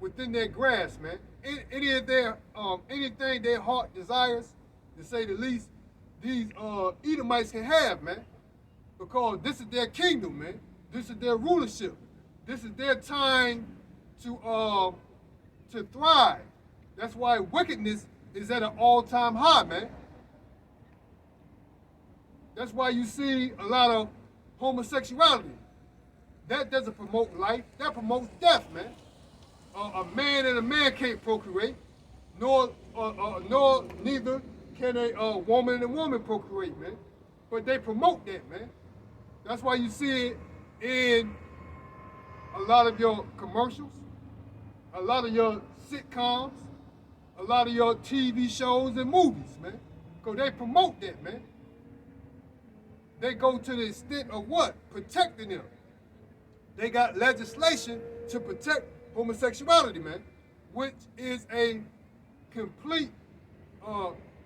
within their grasp, man. Any of their anything their heart desires, to say the least, these Edomites can have, man, because this is their kingdom, man. This is their rulership. This is their time to thrive. That's why wickedness is at an all-time high, man. That's why you see a lot of homosexuality. That doesn't promote life. That promotes death, man. A man and a man can't procreate, nor neither can a woman and a woman procreate, man. But they promote that, man. That's why you see it in a lot of your commercials, a lot of your sitcoms, a lot of your TV shows and movies, man. Because they promote that, man. They go to the extent of what? Protecting them. They got legislation to protect homosexuality, man, which is a complete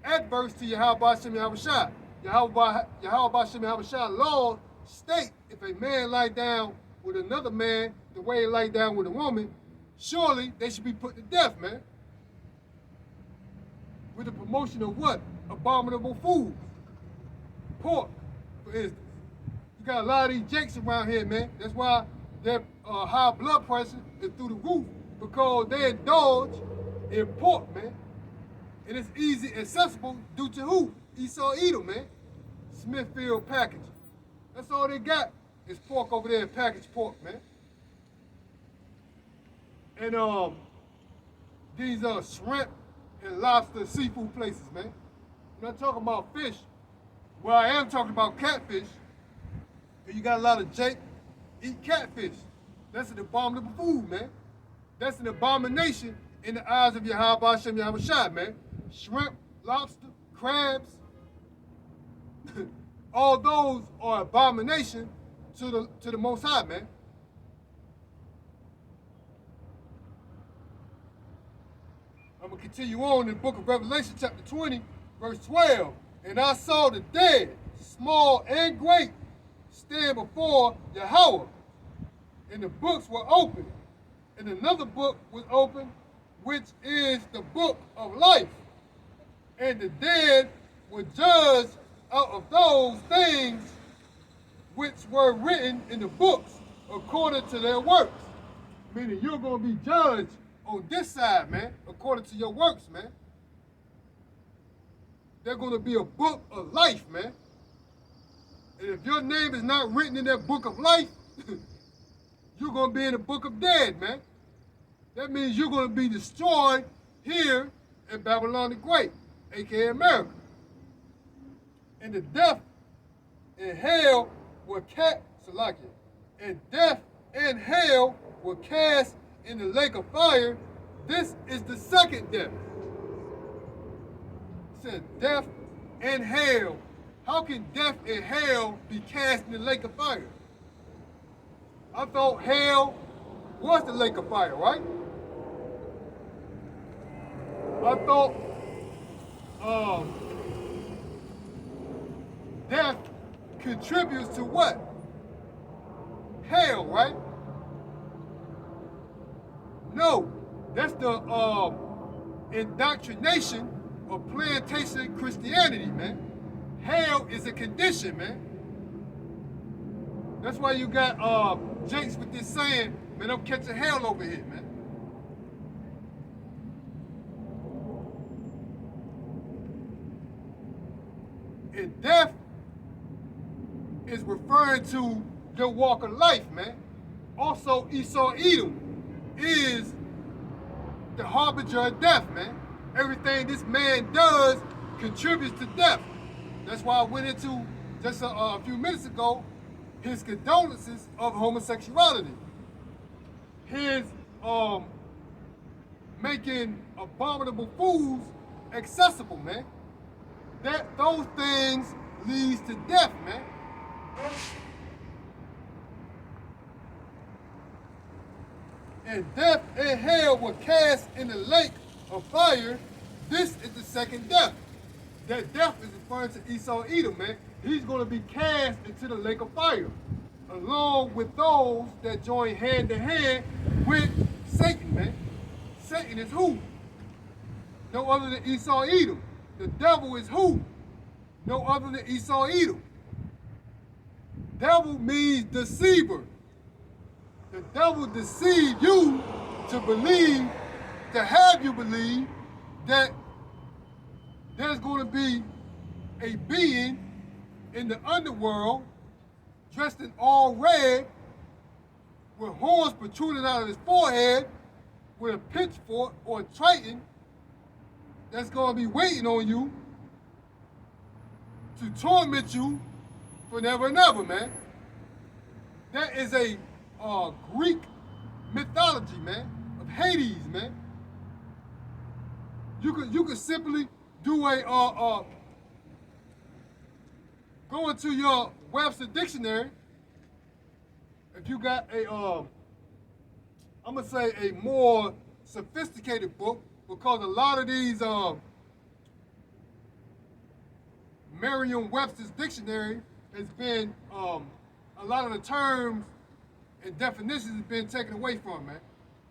adverse to Yahweh Shem Yahushua. Yahweh Shem Yahushua law state if a man lie down with another man the way he lie down with a woman, surely they should be put to death, man. With the promotion of what? Abominable foods. Pork, for instance. You got a lot of these jakes around here, man. That's why their high blood pressure is through the roof, because they indulge in pork, man. And it's easy accessible due to who? Esau Edom, man. Smithfield package. That's all they got is pork over there, packaged pork, man. And these shrimp and lobster seafood places, man. I'm not talking about fish. Well, I am talking about catfish. You got a lot of Jake eat catfish. That's an abominable food, man. That's an abomination in the eyes of Yahweh Shem Yahushua, man. Shrimp, lobster, crabs, all those are abomination to the Most High, man. I'm going to continue on in the book of Revelation, chapter 20, verse 12. And I saw the dead, small and great, stand before Yahweh, and the books were opened, and another book was opened, which is the book of life. And the dead were judged out of those things which were written in the books according to their works. Meaning you're going to be judged on this side, man, according to your works, man. There's going to be a book of life, man. And if your name is not written in that book of life, you're going to be in the book of dead, man. That means you're going to be destroyed here in Babylon the Great, a.k.a. America. And the death and hell were cast, and death and hell were cast in the lake of fire. This is the second death. It said death and hell. How can death and hell be cast in the lake of fire? I thought hell was the lake of fire, right? I thought death contributes to what? Hell, right? No, that's the indoctrination of plantation Christianity, man. Hell is a condition, man. That's why you got Jakes with this saying, man, I'm catching hell over here, man. And death is referring to your walk of life, man. Also, Esau Edom is the harbinger of death, man. Everything this man does contributes to death. That's why I went into, just a few minutes ago, his condolences of homosexuality. His making abominable foods accessible, man. Those things leads to death, man. And death and hell were cast in the lake of fire. This is the second death. That death is referring to Esau Edom, man. He's going to be cast into the lake of fire, along with those that join hand to hand with Satan, man. Satan is who? No other than Esau Edom. The devil is who? No other than Esau Edom. Devil means deceiver. The devil deceived you to believe, to have you believe that there's going to be a being in the underworld dressed in all red with horns protruding out of his forehead with a pitchfork or a triton that's going to be waiting on you to torment you forever and ever, man. That is a Greek mythology, man, of Hades, man. You could simply do a go into your Webster dictionary. If you got a I'm gonna say a more sophisticated book, because a lot of these Merriam-Webster's dictionary has been a lot of the terms and definitions have been taken away from, man.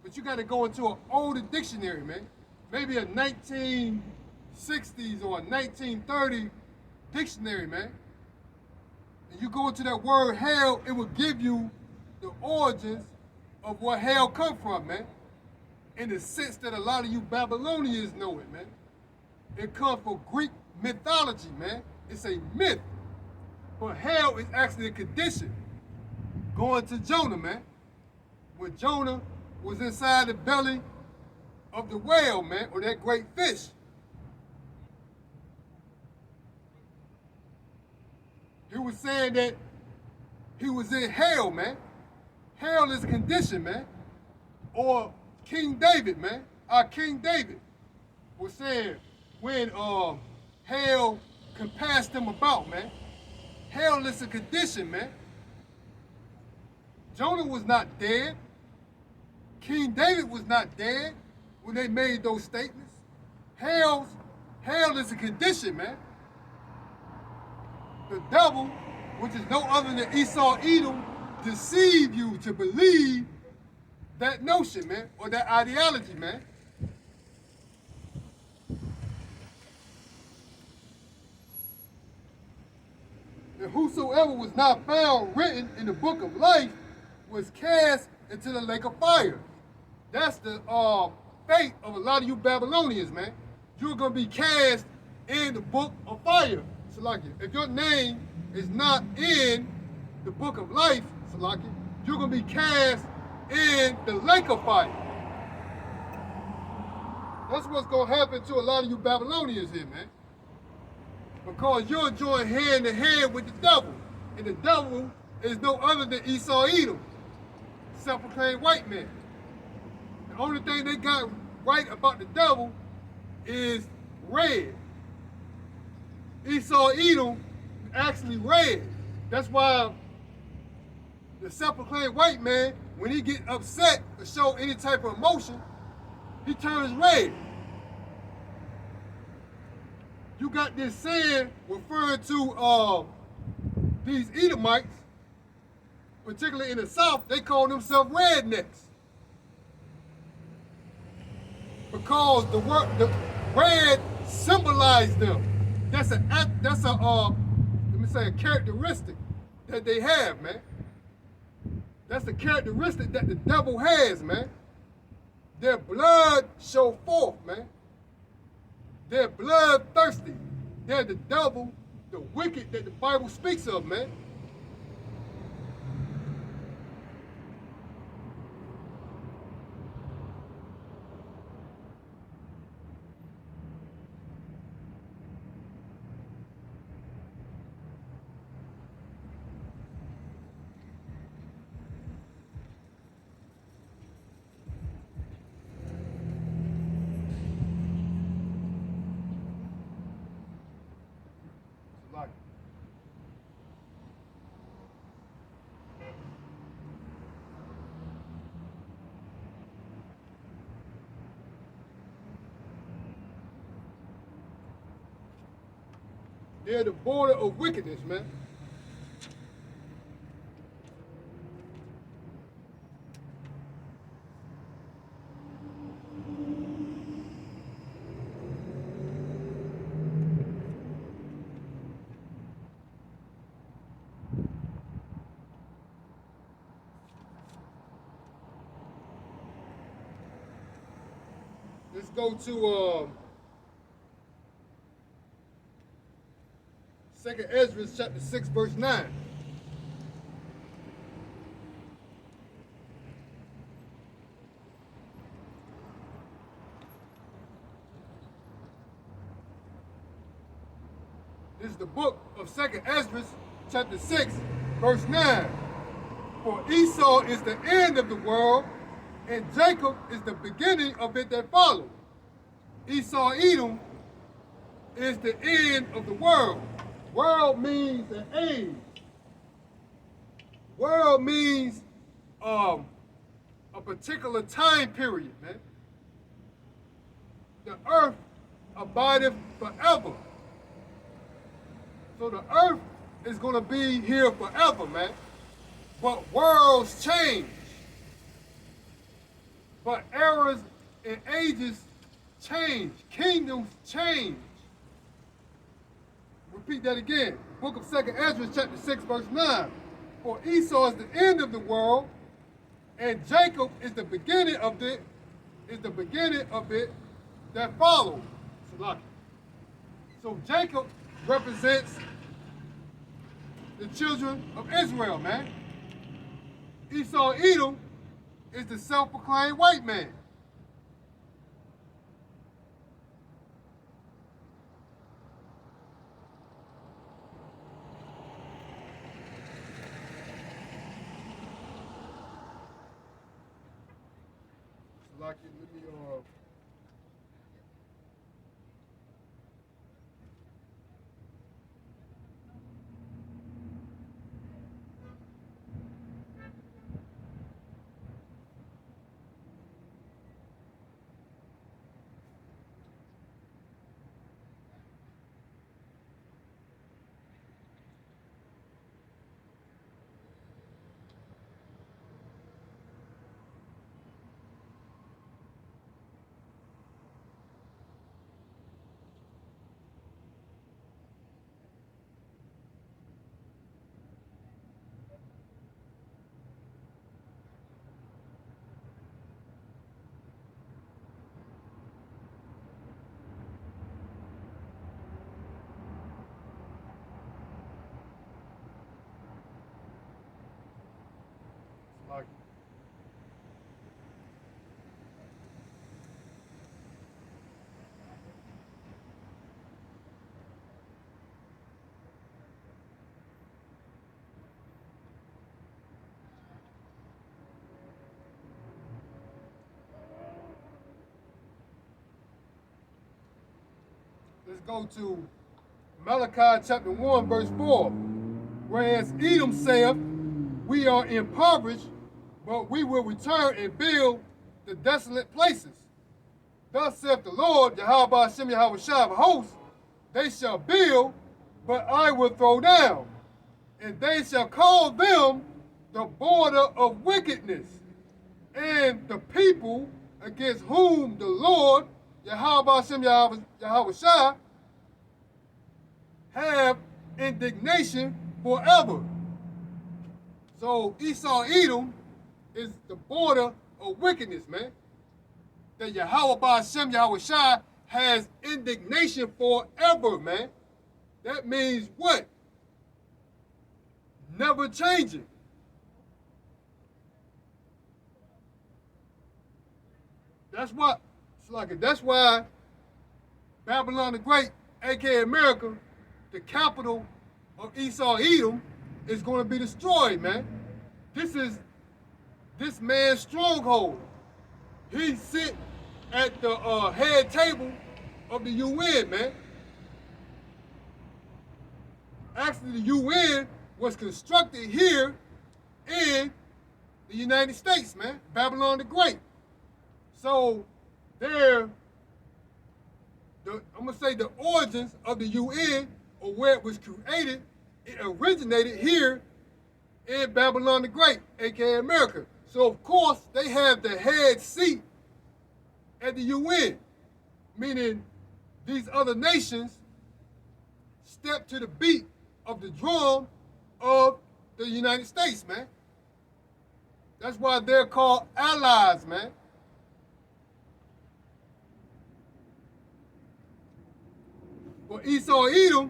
But you got to go into an older dictionary, man. Maybe a 1960s or a 1930 dictionary, man. And you go into that word hell, it will give you the origins of where hell come from, man. In the sense that a lot of you Babylonians know it, man. It comes from Greek mythology, man. It's a myth. But hell is actually a condition. Going to Jonah, man. When Jonah was inside the belly of the whale, man, or that great fish. He was saying that he was in hell, man. Hell is a condition, man. Or King David, man. Our King David was saying when hell compassed him about, man. Hell is a condition, man. Jonah was not dead. King David was not dead when they made those statements. Hell is a condition, man. The devil, which is no other than Esau Edom, deceived you to believe that notion, man, or that ideology, man. And whosoever was not found written in the book of life was cast into the lake of fire. That's the fate of a lot of you Babylonians, man. You're going to be cast in the book of fire, Salakia. If your name is not in the book of life, Salakia, you're going to be cast in the lake of fire. That's what's going to happen to a lot of you Babylonians here, man. Because you're joined hand in hand with the devil. And the devil is no other than Esau Edom, self-proclaimed white man. The only thing they got right about the devil is red. Esau Edom actually red. That's why the self-proclaimed white man, when he get upset or show any type of emotion, he turns red. You got this saying referring to these Edomites, particularly in the South, they call themselves rednecks. Because the red symbolized them. That's a let me say a characteristic that they have, man. That's the characteristic that the devil has, man. Their blood show forth, man. They're bloodthirsty. They're the devil, the wicked that the Bible speaks of, man. They're the border of wickedness, man. Let's go to 2nd Ezra chapter 6, verse 9. This is the book of 2nd Ezra chapter 6, verse 9. For Esau is the end of the world, and Jacob is the beginning of it that followed. Esau Edom is the end of the world. World means an age. World means a particular time period, man. The earth abideth forever. So the earth is going to be here forever, man. But worlds change. But eras and ages change. Kingdoms change. Repeat that again. Book of 2nd Ezra, chapter 6, verse 9. For Esau is the end of the world, and Jacob is the beginning of it, that follows. So Jacob represents the children of Israel, man. Esau Edom is the self-proclaimed white man. Let me Let's go to Malachi chapter 1, verse 4. Whereas Edom saith, we are impoverished, but we will return and build the desolate places. Thus saith the Lord, Yahweh Hashem Yahweh Shai of hosts, they shall build, but I will throw down, and they shall call them the border of wickedness, and the people against whom the Lord, Yahweh Hashem Yahweh Shai, have indignation forever. So Esau Edom is the border of wickedness, man. That Yahweh Hashem Yahweh Shai has indignation forever, man. That means what? Never changing. That's why Babylon the Great, aka America, the capital of Esau Edom, is going to be destroyed, man. This is this man's stronghold. He sit at the head table of the UN, man. Actually, the UN was constructed here in the United States, man. Babylon the Great. So I'm gonna say the origins of the UN, or where it was created, it originated here in Babylon the Great, aka America. So of course they have the head seat at the UN, meaning these other nations step to the beat of the drum of the United States, man. That's why they're called allies, man. But Esau, Edom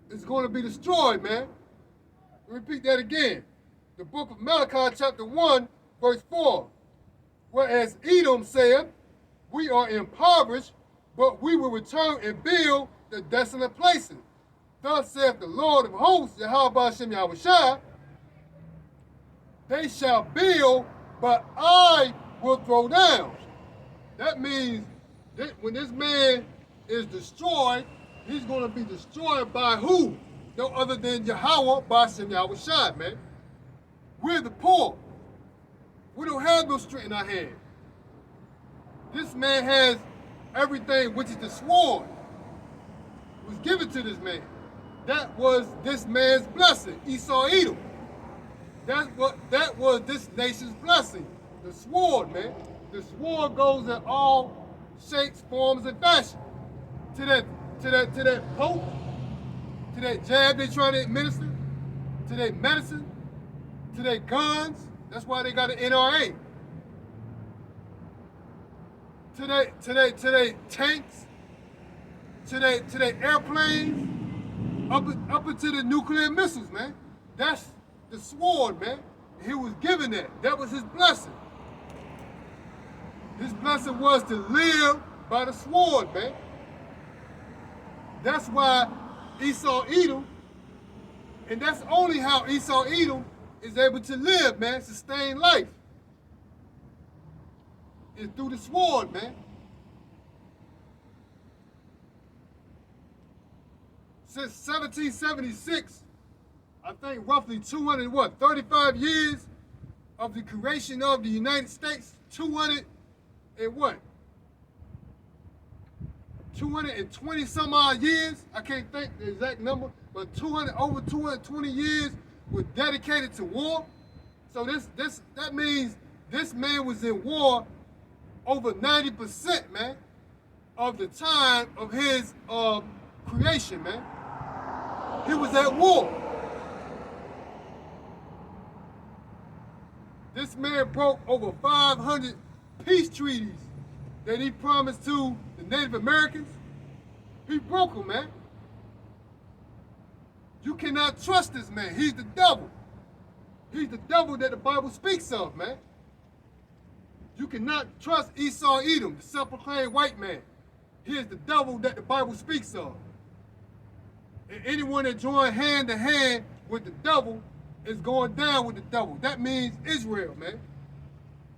is going to be destroyed, man. Repeat that again. The book of Malachi, chapter 1, verse 4. Whereas Edom said, we are impoverished, but we will return and build the desolate places. Thus saith the Lord of hosts, Yahweh Shem Yahushua, they shall build, but I will throw down. That means that when this man is destroyed, he's going to be destroyed by who? No other than Yahweh Shem Yahushua, man. We're the poor. We don't have no strength in our hand. This man has everything, which is the sword, was given to this man. That was this man's blessing, Esau Edom. That was this nation's blessing. The sword, man. The sword goes in all shapes, forms, and fashion. To that pope, to that jab they trying to administer, to that medicine, to their guns. That's why they got an NRA. To their tanks, to their airplanes, up into the nuclear missiles, man. That's the sword, man. He was given that. That was his blessing. His blessing was to live by the sword, man. That's why Esau Edom, and that's only how Esau Edom is able to live, man, sustain life. It's through the sword, man. Since 1776, I think roughly 35 years of the creation of the United States, 220 some odd years, I can't think the exact number, but over 220 years were dedicated to war. So that means this man was in war over 90%, man, of the time of his creation, man. He was at war. This man broke over 500 peace treaties that he promised to the Native Americans. He broke them, man. You cannot trust this man. He's the devil. He's the devil that the Bible speaks of, man. You cannot trust Esau Edom, the self-proclaimed white man. He is the devil that the Bible speaks of. And anyone that joins hand to hand with the devil is going down with the devil. That means Israel, man.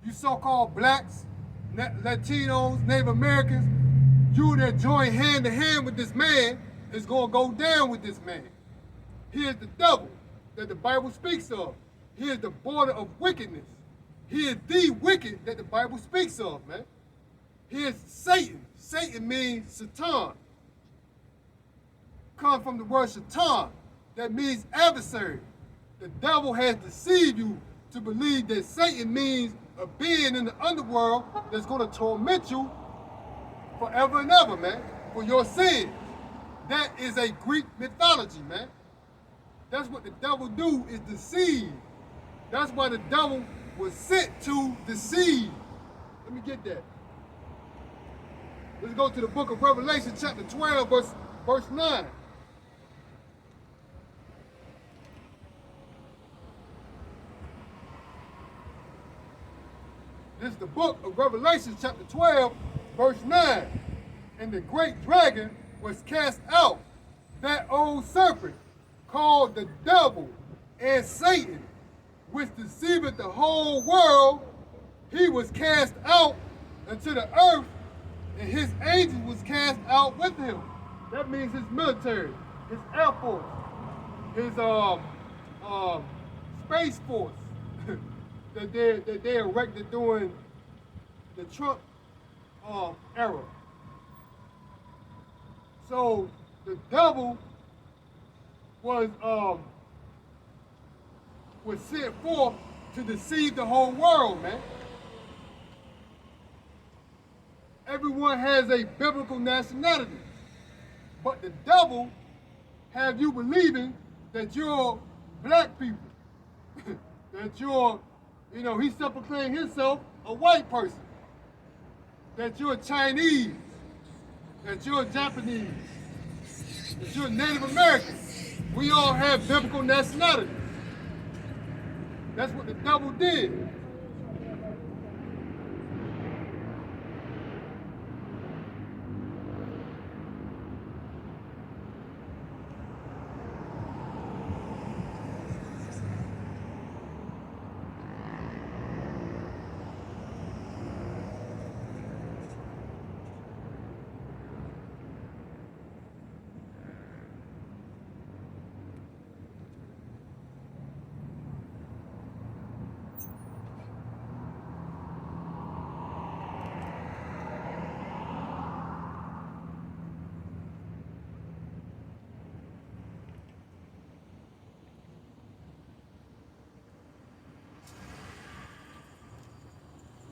You so-called blacks, Latinos, Native Americans, you that join hand to hand with this man is going to go down with this man. He is the devil that the Bible speaks of. He is the border of wickedness. He is the wicked that the Bible speaks of, man. He is Satan. Satan means Satan. Comes from the word Satan. That means adversary. The devil has deceived you to believe that Satan means a being in the underworld that's going to torment you forever and ever, man, for your sins. That is a Greek mythology, man. That's what the devil do, is deceive. That's why the devil was sent to deceive. Let me get that. Let's go to the book of Revelation, chapter 12, verse 9. This is the book of Revelation, chapter 12, verse 9. And the great dragon was cast out, that old serpent, called the devil and Satan, which deceiveth the whole world. He was cast out into the earth, and his angels was cast out with him. That means his military, his air force, his space force that they erected during the Trump era. So the devil was sent forth to deceive the whole world, man. Everyone has a biblical nationality, but the devil have you believing that you're black people, that you're, he self-proclaimed himself a white person, that you're Chinese, that you're Japanese, If you're Native American, we all have biblical nationality. That's what the devil did.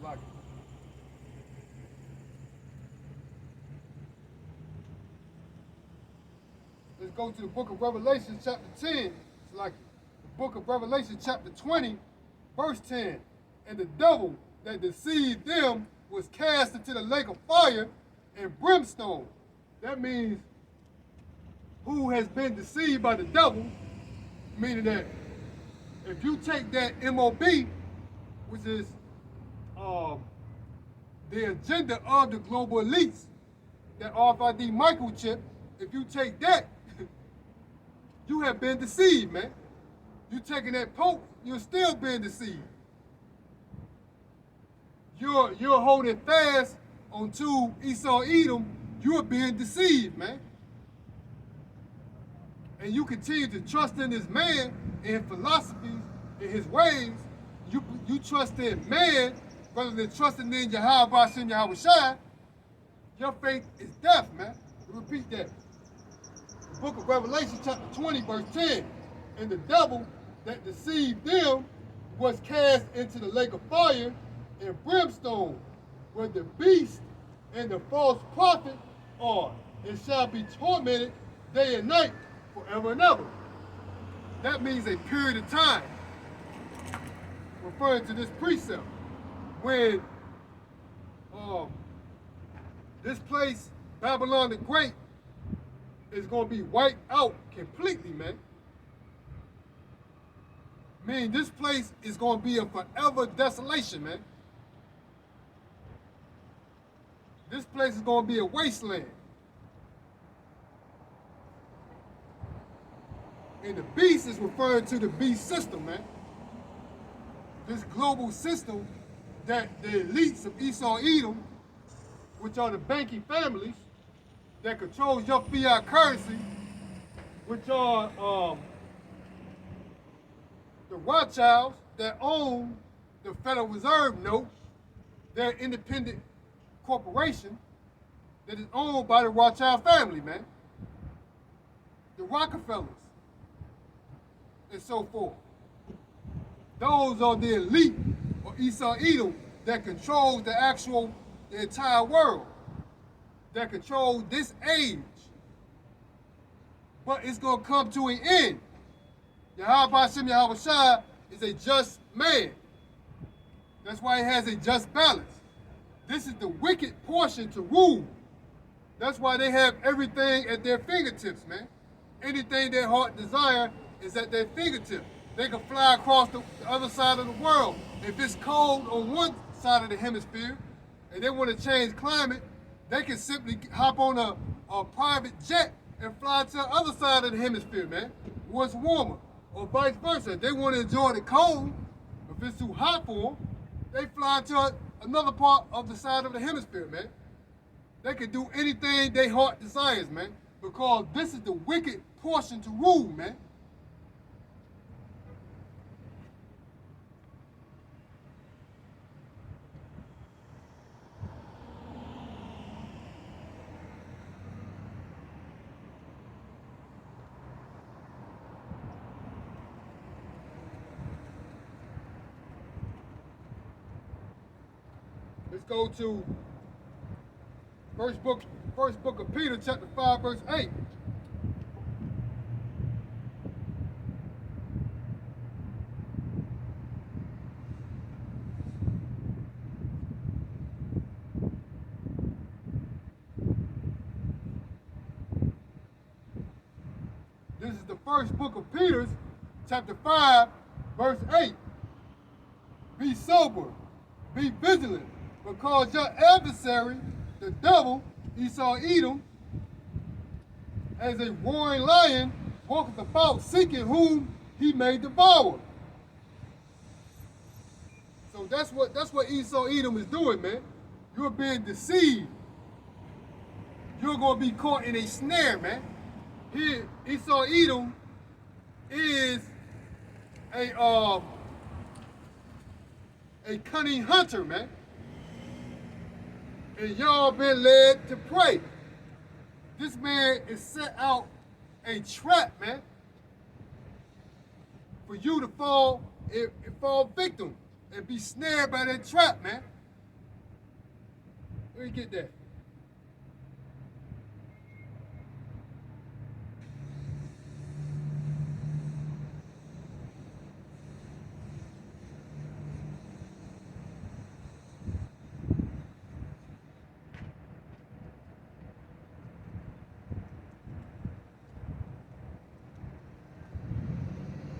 Like, let's go to the book of Revelation, chapter 10. It's like the book of Revelation, chapter 20, verse 10. And the devil that deceived them was cast into the lake of fire and brimstone. That means who has been deceived by the devil, meaning that if you take that MOB, which is the agenda of the global elites, that RFID microchip, if you take that, you have been deceived, man. You taking that poke, you're still being deceived. You're holding fast onto Esau Edom, you're being deceived, man. And you continue to trust in this man, in his philosophies, in his ways. You trust in man rather than trusting in Yahweh Hashem Yahweh Shai. Your faith is death, man. Repeat that. The book of Revelation, chapter 20, verse 10. And the devil that deceived them was cast into the lake of fire and brimstone, where the beast and the false prophet are, and shall be tormented day and night forever and ever. That means a period of time, referring to this precept, when this place, Babylon the Great, is going to be wiped out completely, man. Meaning this place is going to be a forever desolation, man. This place is going to be a wasteland. And the beast is referring to the beast system, man. This global system that the elites of Esau Edom, which are the banking families that controls your fiat currency, which are the Rothschilds that own the Federal Reserve note, they're an independent corporation that is owned by the Rothschild family, man. The Rockefellers, and so forth. Those are the elite of Esau Edom that controls the entire world, that controls this age. But it's going to come to an end. Yahweh Hashem Yahweh Shai is a just man. That's why he has a just balance. This is the wicked portion to rule. That's why they have everything at their fingertips, man. Anything their heart desire is at their fingertips. They can fly across the other side of the world. If it's cold on one side of the hemisphere and they want to change climate, they can simply hop on a private jet and fly to the other side of the hemisphere, man, where it's warmer, or vice versa. If they want to enjoy the cold, if it's too hot for them, they fly to another part of the side of the hemisphere, man. They can do anything their heart desires, man, because this is the wicked portion to rule, man. Let's go to first book of Peter, chapter 5, verse 8. first book of Peter, chapter 5, verse 8. Be sober, be vigilant, because your adversary, the devil, Esau Edom, as a roaring lion, walketh about seeking whom he may devour. So that's what Esau Edom is doing, man. You're being deceived. You're going to be caught in a snare, man. Here, Esau Edom is a cunning hunter, man. And y'all been led to prey. This man is set out a trap, man, for you to fall victim and be snared by that trap, man. Where you get that?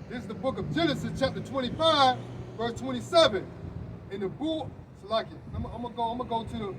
This is the book of Genesis, chapter 25, verse 27. In the bull, so like it. I'm gonna go to